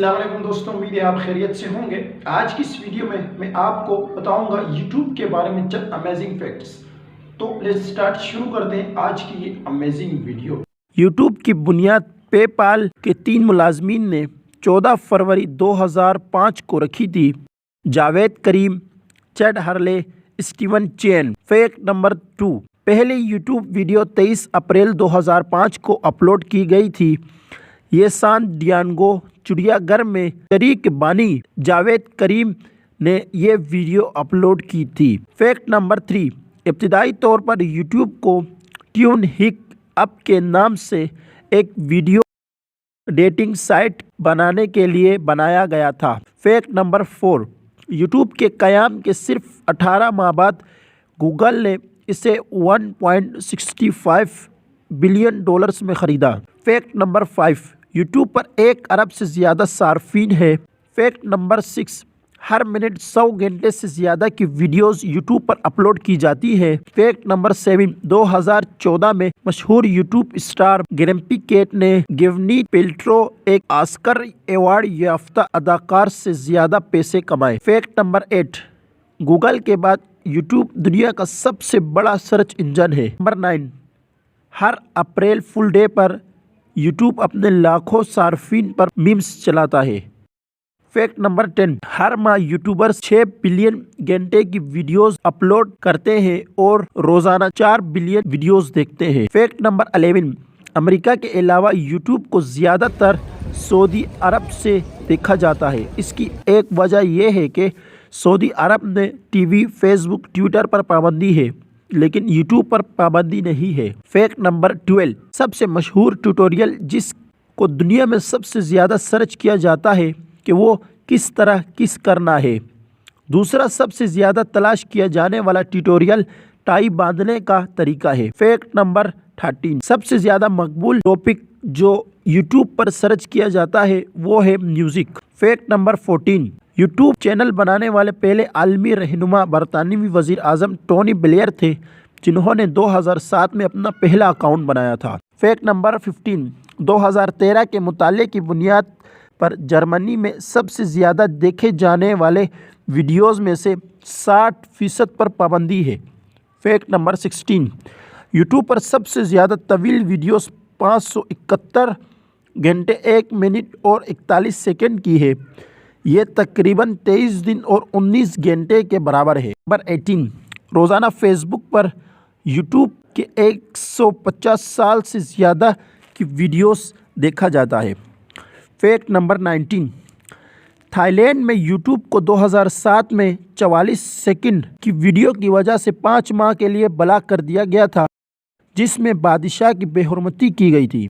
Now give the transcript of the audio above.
السلام علیکم دوستوں، امید ہے آپ خیریت سے ہوں گے۔ آج کی اس ویڈیو میں آپ کو بتاؤں گا یوٹیوب کے بارے میں چند امیزنگ فیکٹس۔ تو لیٹس سٹارٹ، شروع کرتے ہیں آج کی یہ امیزنگ ویڈیو۔ یوٹیوب کی بنیاد پے پال کے 3 ملازمین نے 14 فروری 2005 کو رکھی تھی: جاوید کریم، چیڈ ہرلے، اسٹیون چین۔ فیکٹ نمبر 2، پہلی یوٹیوب ویڈیو 23 اپریل 2005 کو اپلوڈ کی گئی تھی۔ یہ سان ڈیاگو چڑیا گھر میں شریک بانی جاوید کریم نے یہ ویڈیو اپلوڈ کی تھی۔ فیکٹ نمبر 3، ابتدائی طور پر یوٹیوب کو ٹیون ہک اپ کے نام سے ایک ویڈیو ڈیٹنگ سائٹ بنانے کے لیے بنایا گیا تھا۔ فیکٹ نمبر 4، یوٹیوب کے قیام کے صرف 18 ماہ بعد گوگل نے اسے $1.65 بلین میں خریدا۔ فیکٹ نمبر 5، یوٹیوب پر 1 ارب سے زیادہ صارفین ہیں۔ فیکٹ نمبر 6، ہر منٹ 100 گھنٹے سے زیادہ کی ویڈیوز یوٹیوب پر اپلوڈ کی جاتی ہے۔ فیکٹ نمبر 7، 2014 میں مشہور یوٹیوب اسٹار گریمپی کیٹ نے گوینیت پیلٹرو، ایک آسکر ایوارڈ یافتہ اداکار سے زیادہ پیسے کمائے۔ فیکٹ نمبر 8، گوگل کے بعد یوٹیوب دنیا کا سب سے بڑا سرچ انجن ہے۔ نمبر 9، ہر اپریل فول ڈے پر یوٹیوب اپنے لاکھوں صارفین پر میمز چلاتا ہے۔ فیکٹ نمبر 10، ہر ماہ یوٹیوبرز 6 بلین گھنٹے کی ویڈیوز اپلوڈ کرتے ہیں اور روزانہ 4 بلین ویڈیوز دیکھتے ہیں۔ فیکٹ نمبر 11، امریکہ کے علاوہ یوٹیوب کو زیادہ تر سعودی عرب سے دیکھا جاتا ہے۔ اس کی ایک وجہ یہ ہے کہ سعودی عرب میں ٹی وی، فیس بک، ٹویٹر پر پابندی ہے، لیکن یوٹیوب پر پابندی نہیں ہے۔ فیکٹ نمبر 12، سب سے مشہور ٹیوٹوریل جس کو دنیا میں سب سے زیادہ سرچ کیا جاتا ہے کہ وہ کس طرح کس کرنا ہے۔ دوسرا سب سے زیادہ تلاش کیا جانے والا ٹیوٹوریل ٹائی باندھنے کا طریقہ ہے۔ فیکٹ نمبر 13، سب سے زیادہ مقبول ٹاپک جو یوٹیوب پر سرچ کیا جاتا ہے وہ ہے music. Fact number 14، YouTube channel بنانے والے پہلے عالمی رہنما برطانوی وزیر اعظم ٹونی بلیئر تھے، جنہوں نے 2007 میں اپنا پہلا اکاؤنٹ بنایا تھا۔ فیکٹ نمبر 15، 2013 کے مطالعے کی بنیاد پر جرمنی میں سب سے زیادہ دیکھے جانے والے ویڈیوز میں سے 60% پر پابندی ہے۔ فیکٹ نمبر 16، یوٹیوب پر سب سے زیادہ طویل ویڈیوز 571 گھنٹے 1 منٹ اور 41 سیکنڈ کی ہے۔ یہ تقریباً 23 دن اور 19 گھنٹے کے برابر ہے۔ نمبر 18، روزانہ فیس بک پر یوٹیوب کے 150 سال سے زیادہ کی ویڈیوز دیکھا جاتا ہے۔ فیکٹ نمبر 19، تھائی لینڈ میں یوٹیوب کو 2007 میں 44 سیکنڈ کی ویڈیو کی وجہ سے 5 ماہ کے لیے بلاک کر دیا گیا تھا، جس میں بادشاہ کی بے حرمتی کی گئی تھی۔